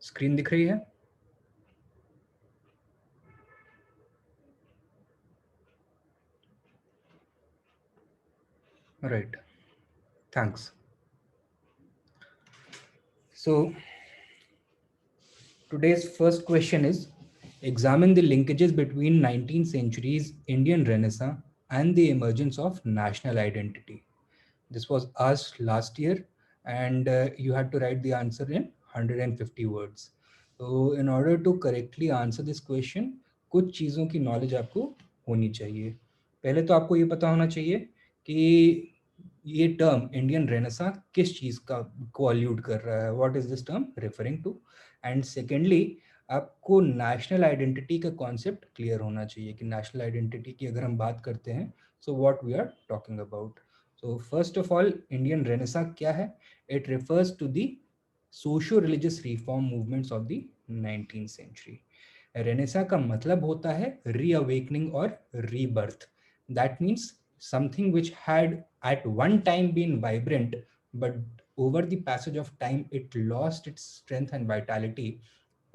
Screen दिख रही है? Right, thanks. So today's first question is, examine the linkages between 19th century's Indian Renaissance and the emergence of national identity. This was asked last year, and you had to write the answer in 150 words. So in order to correctly answer this question, कुछ चीज़ों की knowledge आपको होनी चाहिए. पहले तो आपको ये पता होना चाहिए कि ये टर्म इंडियन रेनेसा किस चीज़ का को अल्यूड कर रहा है, what is this term referring to. And secondly, आपको नेशनल आइडेंटिटी का कॉन्सेप्ट क्लियर होना चाहिए कि नेशनल आइडेंटिटी की अगर हम बात करते हैं, so what we are talking about. So first of all, Indian Renaissance क्या है? It refers to the socio-religious reform movements of the 19th century. Renaissance का मतलब होता है reawakening और rebirth. That means something which had at one time been vibrant, but over the passage of time it lost its strength and vitality.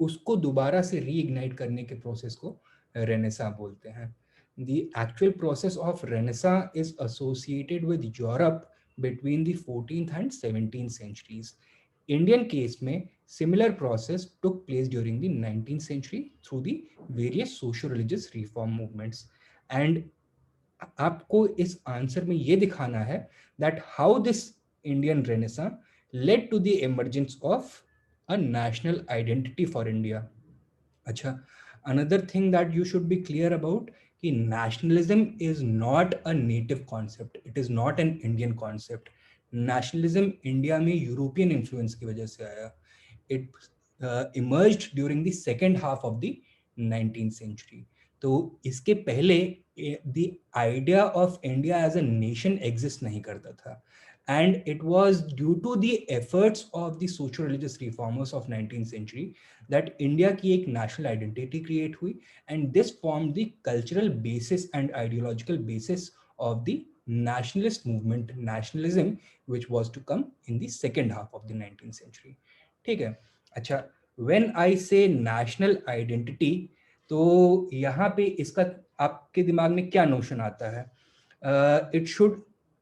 उसको दोबारा से reignite करने के प्रोसेस को रेनेसा बोलते हैं. The actual process of Renaissance is associated with Europe between the 14th and 17th centuries. Indian case में similar process took place during the 19th century through the various socio-religious reform movements. And आपको इस answer में ये दिखाना है that how this Indian Renaissance led to the emergence of a national identity for India. अच्छा, another thing that you should be clear about कि nationalism is not a native concept, it is not an Indian concept. Nationalism India में European influence की वजह से आया. It emerged during the second half of the 19th century. तो इसके पहले the idea of India as a nation exist नहीं करता था. And it was due to the efforts of the socio-religious reformers of 19th century that India की एक national identity create हुई, and this formed the cultural basis and ideological basis of the nationalist movement, nationalism, which was to come in the second half of the 19th century. ठीक है. अच्छा, when I say national identity, तो यहाँ पे इसका आपके दिमाग में क्या नोशन आता है? It should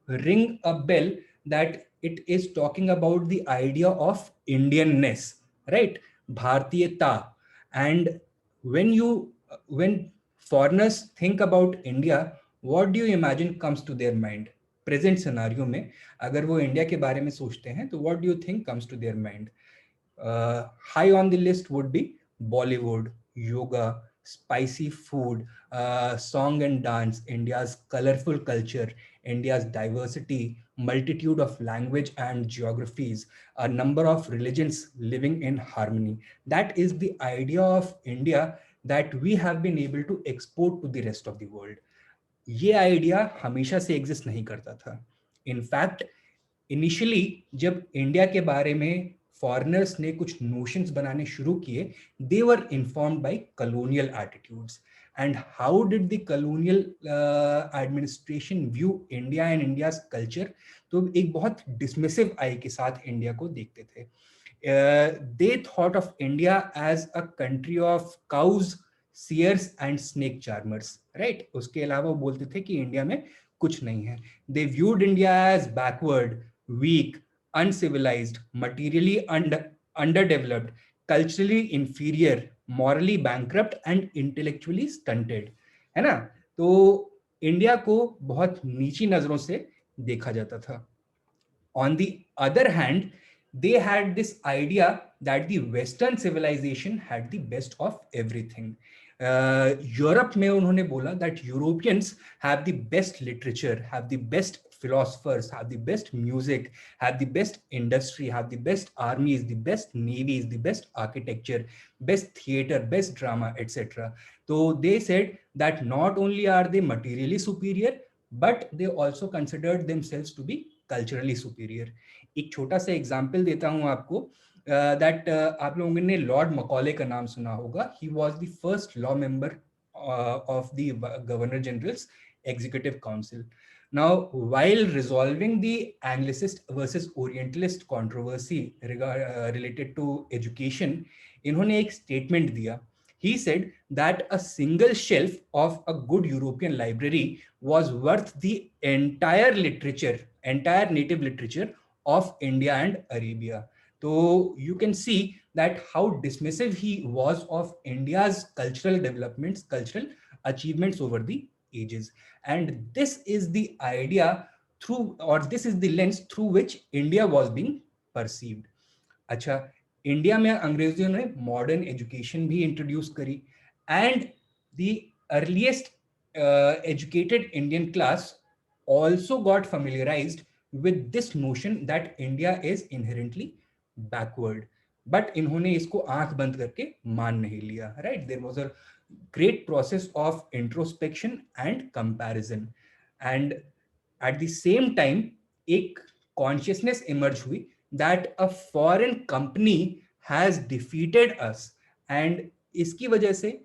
ring a bell that it is talking about the idea of Indianness, right? Bhartiyata. And when foreigners think about India, what do you imagine comes to their mind? Present scenario में अगर वो India के बारे में सोचते हैं तो what do you think comes to their mind? High on the list would be Bollywood, yoga, spicy food, song and dance, India's colorful culture, India's diversity, multitude of language and geographies, a number of religions living in harmony. That is the idea of India that we have been able to export to the rest of the world. ये idea हमेशा से exist नहीं करता था. In fact initially जब India के बारे में फॉरेनर्स ने कुछ नोशंस बनाने शुरू किए, they were informed by colonial attitudes. And how did the colonial administration view India and India's culture? तो एक बहुत डिसमिसिव आई के साथ इंडिया को देखते थे. They thought of India as a country of cows, seers and snake charmers, right? उसके अलावा वो बोलते थे कि इंडिया में कुछ नहीं है. They viewed India as backward, weak, uncivilized, materially underdeveloped, culturally inferior, morally bankrupt and intellectually stunted. है ना? तो इंडिया को बहुत नीची नजरों से देखा जाता था. On the other hand, they had this idea that the Western civilization had the best of everything. Europe में उन्होंने बोला that Europeans have the best literature, have the best philosophers, have the best music, have the best industry, have the best armies, the best navies, the best architecture, best theater, best drama, etc. So they said that not only are they materially superior, but they also considered themselves to be culturally superior. एक छोटा सा example देता हूं आपको, that आप लोगों ने Lord मकॉले का नाम सुना होगा. He was the first law member of the governor generals executive council. Now, while resolving the Anglicist versus Orientalist controversy related to education, इन्होंने एक statement दिया. He said that a single shelf of a good European library was worth the entire native literature of India and Arabia. So you can see that how dismissive he was of India's cultural developments, cultural achievements over the ages. And this is the idea through, or this is the lens through which India was being perceived. अच्छा, India में अंग्रेजों ने modern education भी introduce करी, and the earliest educated Indian class also got familiarized with this notion that India is inherently backward. But इन्होंने इसको आंख बंद करके मान नहीं लिया, right? There was a great process of introspection and comparison, and at the same time एक consciousness emerge हुई that a foreign company has defeated us, and इसकी वजह से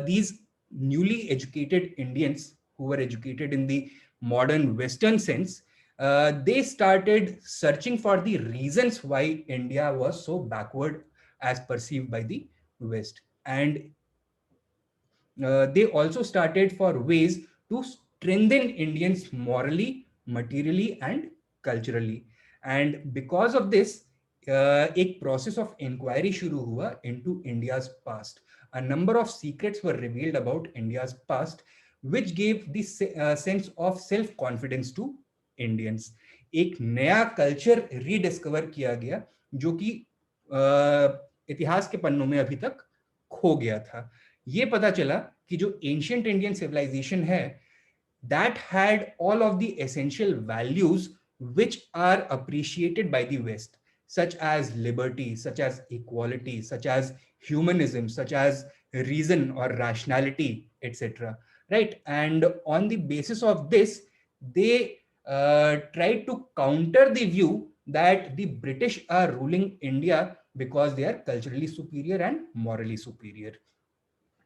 these newly educated Indians who were educated in the modern Western sense, they started searching for the reasons why India was so backward as perceived by the West. And they also started for ways to strengthen Indians morally, materially, and culturally. And because of this, एक process of inquiry शुरू हुआ into India's past. A number of secrets were revealed about India's past, which gave this sense of self-confidence to Indians. एक नया culture rediscover किया गया जो कि इतिहास के पन्नों में अभी तक खो गया था. ये पता चला कि जो एंशियंट इंडियन सिविलाइजेशन है, that had all of the essential values which are appreciated by the West, such as liberty, such as equality, such as humanism, such as reason or rationality, etc. Right? And on the basis of this, they tried to counter the view that the British are ruling India because they are culturally superior and morally superior.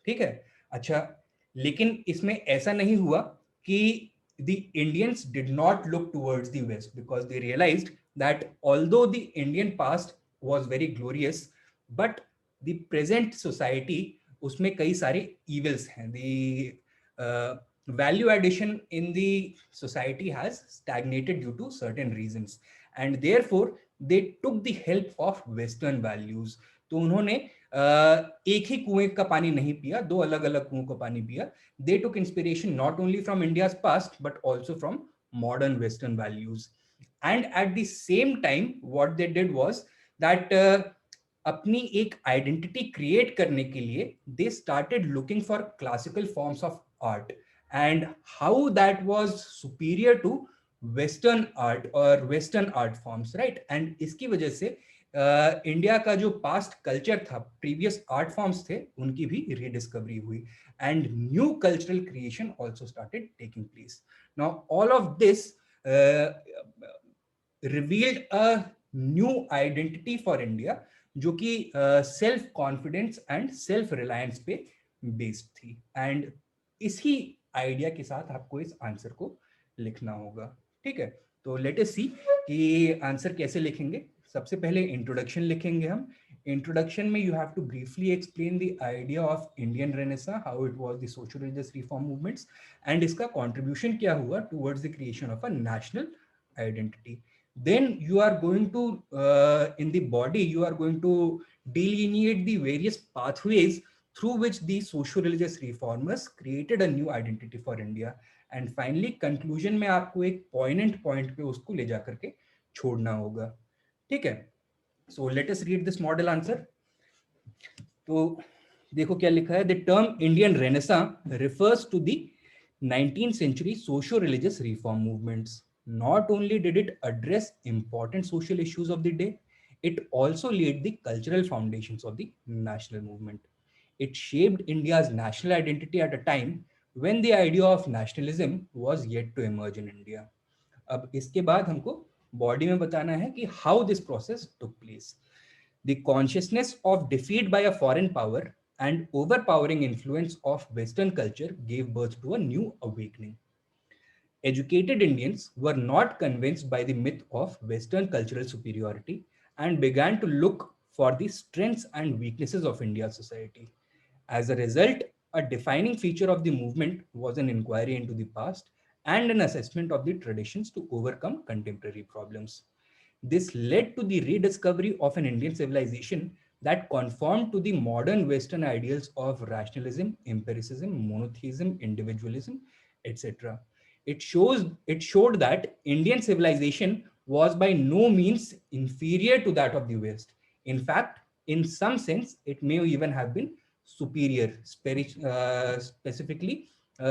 ठीक है. अच्छा, लेकिन इसमें ऐसा नहीं हुआ कि the Indians did not look towards the West, because they realized that although the Indian past was very glorious, but the present society, उसमें कई सारे evils हैं. The value addition in the society has stagnated due to certain reasons, and therefore they took the help of Western values. तो उन्होंने एक ही कुएं का पानी नहीं पिया, दो अलग अलग कुओं का पानी पिया. They took inspiration not only from India's past but also from modern Western values. And at the same time what they did was that अपनी एक आइडेंटिटी क्रिएट करने के लिए they started looking for classical forms of art and how that was superior to Western art or Western art forms, right? And इसकी वजह से India का जो पास्ट कल्चर था, प्रीवियस आर्ट फॉर्म्स थे, उनकी भी रीडिस्कवरी हुई, and new cultural creation also started taking place. Now all of this revealed a new identity for India, जो कि self confidence and self reliance पे बेस्ड थी. एंड इसी आइडिया के साथ आपको इस आंसर को लिखना होगा. ठीक है, तो लेट अस सी कि आंसर कैसे लिखेंगे. सबसे पहले इंट्रोडक्शन लिखेंगे हम. इंट्रोडक्शन में you have to briefly explain the idea of Indian renaissance, how it was the social religious reform movements, and इसका कंट्रीब्यूशन क्या हुआ towards the creation of a national identity. Then you are going to in the body you are going to delineate the various pathways through which the socio-religious reformers created a new identity for India. And finally conclusion में आपको एक poignant point पे उसको ले जाकर के छोड़ना होगा. ठीक है, so let us read this model answer. तो देखो क्या लिखा है. The term Indian renaissance refers to the 19th century socio-religious reform movements. Not only did it address important social issues of the day, it also laid the cultural foundations of the national movement. It shaped India's national identity at a time when the idea of nationalism was yet to emerge in India. अब इसके बाद हमको body में बताना है कि how this process took place. The consciousness of defeat by a foreign power and overpowering influence of Western culture gave birth to a new awakening. Educated Indians were not convinced by the myth of Western cultural superiority and began to look for the strengths and weaknesses of India's society. As a result, a defining feature of the movement was an inquiry into the past and an assessment of the traditions to overcome contemporary problems. This led to the rediscovery of an Indian civilization that conformed to the modern Western ideals of rationalism, empiricism, monotheism, individualism, etc. It showed that Indian civilization was by no means inferior to that of the West. In fact, in some sense, it may even have been superior. Specifically,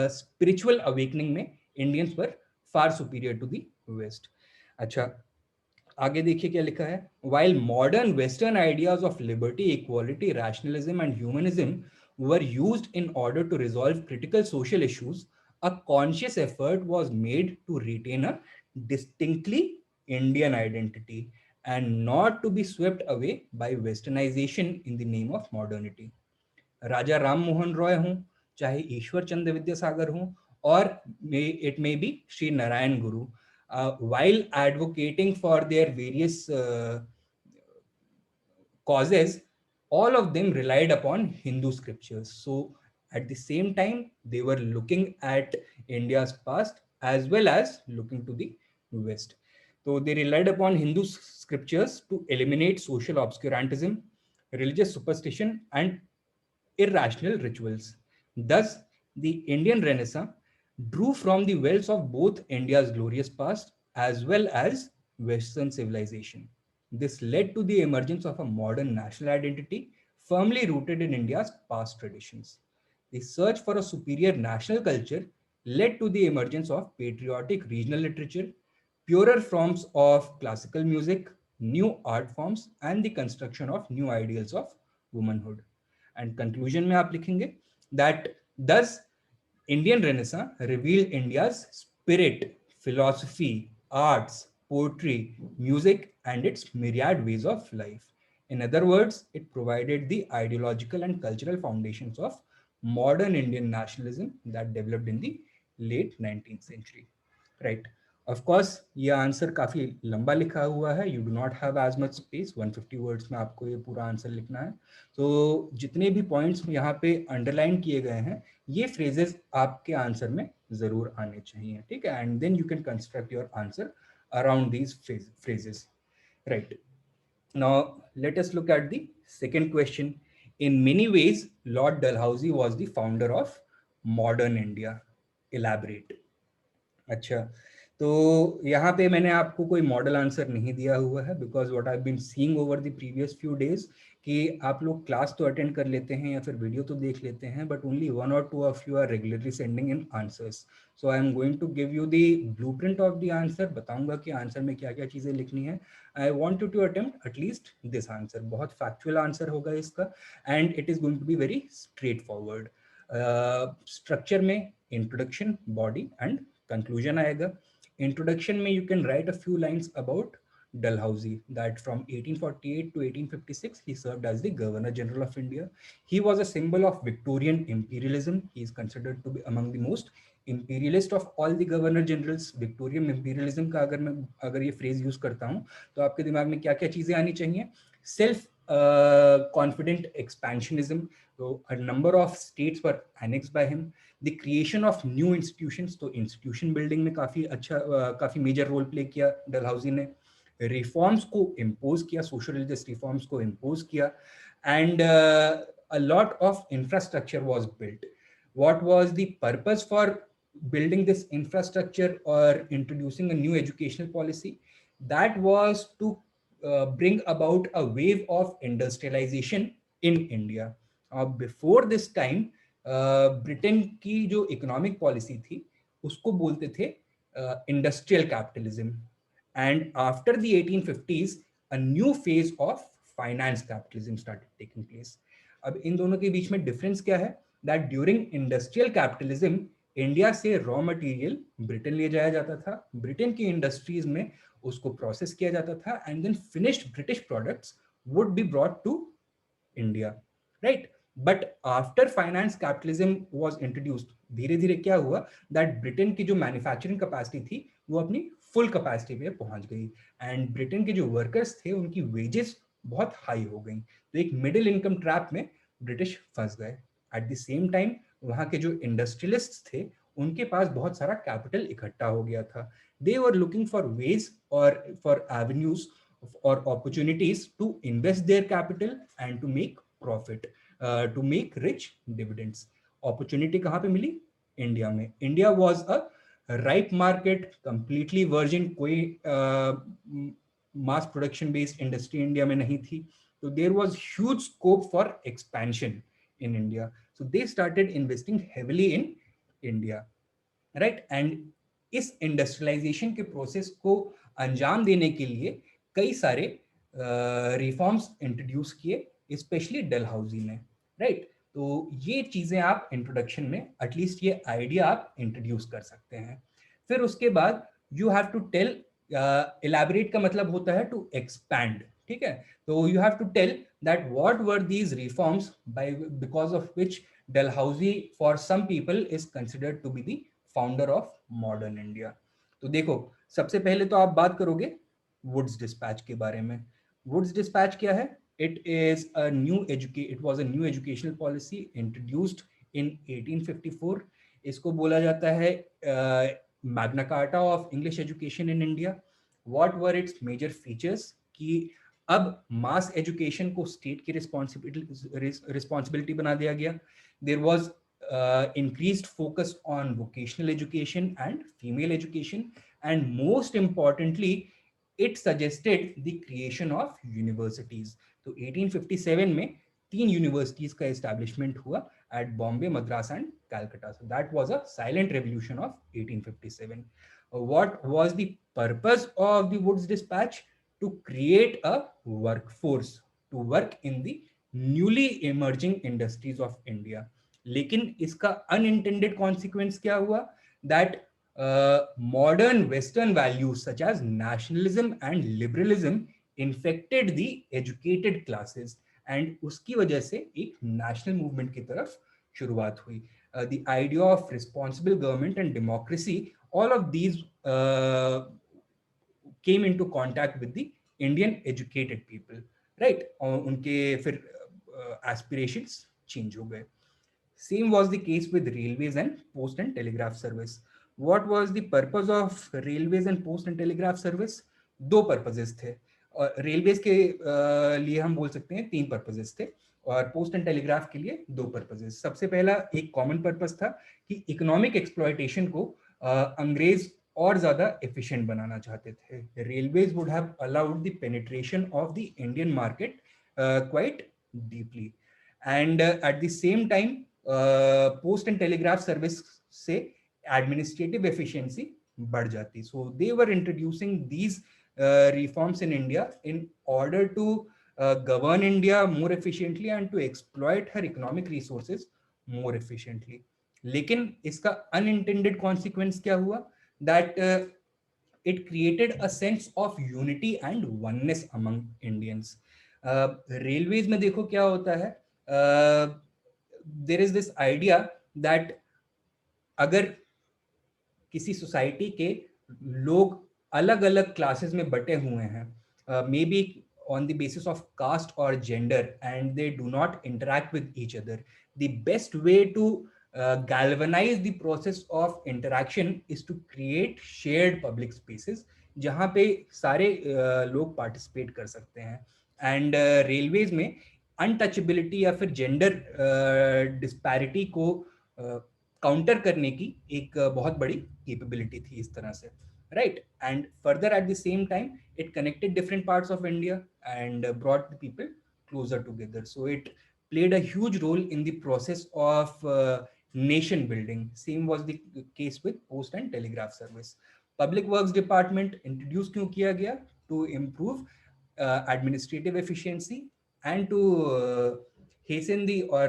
spiritual awakening में Indians were far superior to the West. अच्छा, आगे देखिए क्या लिखा है. While modern Western ideas of liberty, equality, rationalism, and humanism were used in order to resolve critical social issues, a conscious effort was made to retain a distinctly Indian identity and not to be swept away by westernization in the name of modernity. राजा राम मोहन रॉय हों, चाहे ईश्वर चंद्र विद्यासागर हों, और it may be Sri Narayan Guru, while advocating for their various causes, all of them relied upon Hindu scriptures. So at the same time, they were looking at India's past as well as looking to the West. So they relied upon Hindu scriptures to eliminate social obscurantism, religious superstition, and irrational rituals. Thus, the Indian Renaissance drew from the wells of both India's glorious past as well as Western civilization. This led to the emergence of a modern national identity firmly rooted in India's past traditions. The search for a superior national culture led to the emergence of patriotic regional literature, purer forms of classical music, new art forms, and the construction of new ideals of womanhood. And conclusion में आप लिखेंगे that thus Indian Renaissance revealed India's spirit, philosophy, arts, poetry, music, and its myriad ways of life. In other words, it provided the ideological and cultural foundations of modern Indian nationalism that developed in the late 19th century. Right. Of course, ये answer काफी लंबा लिखा हुआ है. You do not have as much space. 150 words में आपको ये पूरा आंसर लिखना है. तो जितने भी पॉइंट्स यहाँ पे अंडरलाइन किए गए हैं, ये फ्रेजेस आपके आंसर में जरूर आने चाहिए. ठीक है. And then you can construct your answer around these phrases. Right. Now let us look at the second question. In many ways, Lord Dalhousie was the founder of modern India. Elaborate. अच्छा, तो यहाँ पे मैंने आपको कोई model answer नहीं दिया हुआ है because what I been seeing over the previous few days कि आप लोग क्लास तो अटेंड कर लेते हैं या फिर वीडियो तो देख लेते हैं, but only 1 or 2 of you are regularly sending in answers. So I am going to give you the blueprint of the answer. बताऊंगा कि आंसर में क्या क्या चीज़ें लिखनी है. I want you to attempt at least this answer. बहुत factual answer होगा इसका and it is going to be very straightforward. Structure में इंट्रोडक्शन, बॉडी एंड कंक्लूजन आएगा. Introduction में you can write a few lines about Dalhousie, that from 1848 to 1856 he served as the Governor General of India. He was a symbol of Victorian imperialism. He is considered to be among the most imperialist of all the Governor Generals. Victorian imperialism का अगर ये phrase use करता हूँ तो आपके दिमाग में क्या क्या चीजें आनी चाहिए? Self confident expansionism. So a number of states were annexed by him. The creation of new institutions, तो institution building में काफी major role play किया डलहौजी ने. Reforms को impose किया, social religious reforms को impose किया, and a lot of infrastructure was built. What was the purpose for building this infrastructure or introducing a new educational policy? That was to bring about a wave of industrialization in India. Before this time, Britain की जो economic policy थी उसको बोलते थे industrial capitalism. And after the 1850s a new phase of finance capitalism started taking place. अब इन दोनों के बीच में डिफरेंस क्या है? That during industrial capitalism India से रॉ मटेरियल ब्रिटेन ले जाया जाता था, ब्रिटेन की इंडस्ट्रीज में उसको प्रोसेस किया जाता था, and then finished British products would be brought to India. Right. But after finance capitalism was introduced, धीरे धीरे क्या हुआ, दैट ब्रिटेन की जो मैन्युफैक्चरिंग कैपेसिटी थी वो अपनी फुल कैपेसिटी पे पहुंच गई, एंड ब्रिटेन के जो वर्कर्स थे उनकी वेजेस बहुत हाई हो गई, तो एक मिडिल इनकम ट्रैप में ब्रिटिश फंस गए। एट द सेम टाइम वहाँ के जो इंडस्ट्रियलिस्ट थे उनके पास बहुत सारा कैपिटल इकट्ठा हो गया था। दे वर लुकिंग फॉर वेज और for avenues or opportunities to invest their capital and to make profit, to make rich dividends. Opportunity कहाँ पे मिली? इंडिया में। India was a ripe market, completely virgin, कोई mass production based industry India में नहीं थी, so there was huge scope for expansion in India, so they started investing heavily in India, right, and इस industrialisation के process को अंजाम देने के लिए कई सारे रिफॉर्म्स इंट्रोड्यूस किए, स्पेशली डलहौजी ने, राइट। तो ये चीजें आप इंट्रोडक्शन में एटलीस्ट ये आइडिया आप इंट्रोड्यूस कर सकते हैं। फिर उसके बाद you have to tell, elaborate का मतलब होता है टू एक्सपैंड, ठीक है। तो you have to tell that what were these reforms by because of which Dalhousie for some people is considered to be the founder of modern India. तो देखो, सबसे पहले तो आप बात करोगे वुड्स डिस्पैच के बारे में। वुड्स डिस्पैच क्या है? It was a new educational policy introduced in 1854। इसको बोला जाता है Magna Carta of English education in India. What were its major features? कि अब मास एजुकेशन को स्टेट की रिस्पॉन्सिबिलिटी बना दिया गया। There was increased focus on vocational education and female education, and most importantly it suggested the creation of universities. तो 1857 में 3 universities का एस्टैब्लिशमेंट हुआ at Bombay, Madras and Calcutta. So that was a silent revolution of 1857। what was the purpose of the Woods Dispatch? To create a workforce to work in the newly emerging industries of India. लेकिन इसका unintended consequence क्या हुआ? That modern western values such as nationalism and liberalism infected the educated classes, and उसकी वजह से एक national movement की तरफ शुरुआत हुई। The idea of responsible government and democracy, all of these came into contact with the Indian educated people, right? उनके फिर aspirations change हो गए। Same was the case with railways and post and telegraph service. What was the purpose of railways and post and telegraph service? दो purposes थे, और railways के लिए हम बोल सकते हैं 3 पर्पजेस थे, और पोस्ट एंड टेलीग्राफ के लिए 2 पर्पजेस। सबसे पहला एक कॉमन पर्पस था कि इकोनॉमिक एक्सप्लॉयटेशन को अंग्रेज और ज्यादा एफिशिएंट बनाना चाहते थे। Railways would have allowed the penetration of the Indian market quite deeply, and at the same time post and telegraph service से एडमिनिस्ट्रेटिव एफिशिएंसी बढ़ जाती। So they were introducing these reforms in India in order to govern India more efficiently and to exploit her economic resources more efficiently. लेकिन इसका unintended consequence क्या हुआ? That it created a sense of unity and oneness among Indians. Railways में देखो क्या होता है, there is this idea that अगर किसी सोसाइटी के लोग अलग अलग क्लासेस में बटे हुए हैं, may be on the basis of caste or gender, and they do not interact with each other, the best way to galvanize the process of interaction is to create shared public spaces जहाँ पे सारे लोग participate कर सकते हैं। And railways में untouchability या फिर जेंडर डिस्पैरिटी को काउंटर करने की एक बहुत बड़ी कैपेबिलिटी थी इस तरह से, right? And further, at the same time, it connected different parts of India and brought the people closer together. So it played a huge role in the process of nation building. Same was the case with post and telegraph service. Public works department introduced क्यों किया गया? To improve administrative efficiency and to hasten the or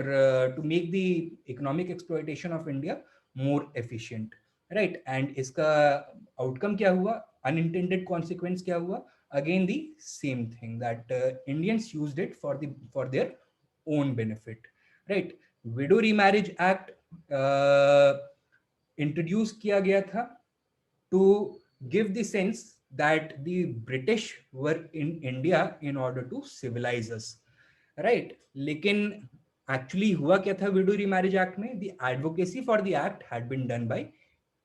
to make the economic exploitation of India more efficient, right? And इसका outcome क्या हुआ? Unintended consequence क्या हुआ? Again the same thing, that Indians used it for their own benefit. Right. Window remarriage act introduce किया गया था to give the sense that the British were in India in order to civilize us, right? लेकिन actually हुआ क्या था window remarriage act में? The advocacy for the act had been done by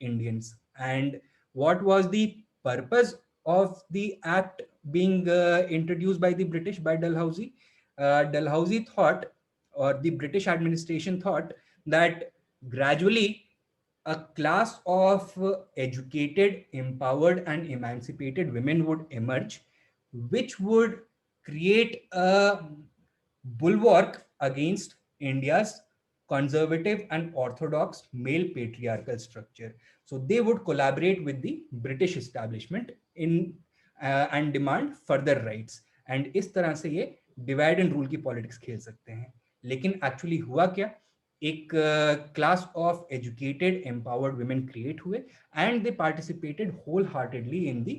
Indians. And what was the purpose of the act being introduced by the British, by Dalhousie? Dalhousie thought, or the British administration thought, that gradually a class of educated, empowered, and emancipated women would emerge, which would create a bulwark against India's conservative and orthodox male patriarchal structure. So they would collaborate with the British establishment in and demand further rights. And इस तरह से ये divide and rule की politics खेल सकते हैं. लेकिन actually हुआ क्या? एक class of educated empowered women create हुए and they participated wholeheartedly in the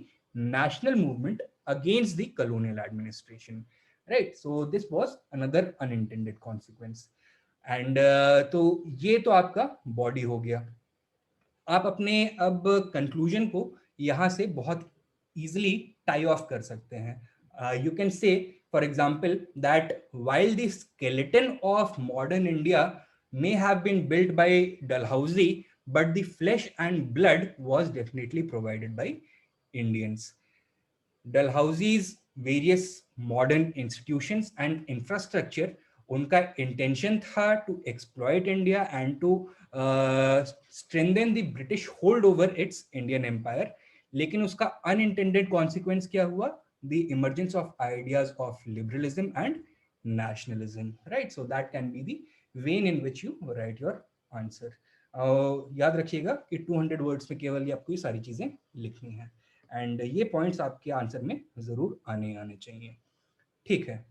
national movement against the colonial administration, right. So this was another unintended consequence. And तो ये तो आपका बॉडी हो गया. आप अपने अब कंक्लूजन को यहाँ से बहुत इजिली टाई ऑफ कर सकते हैं. You can say, for example, that while the skeleton of modern India may have been built by Dalhousie, but the flesh and blood was definitely provided by Indians. Dalhousie's various modern institutions and infrastructure, उनका intention था to exploit India and to strengthen the British hold over its Indian empire. लेकिन उसका unintended consequence क्या हुआ? The emergence of ideas of liberalism and nationalism, right? So that can be the vein in which you write your answer. याद रखिएगा कि 200 words में केवल ये आपको ये सारी चीजें लिखनी है. एंड ये पॉइंट्स आपके आंसर में जरूर आने चाहिए. ठीक है.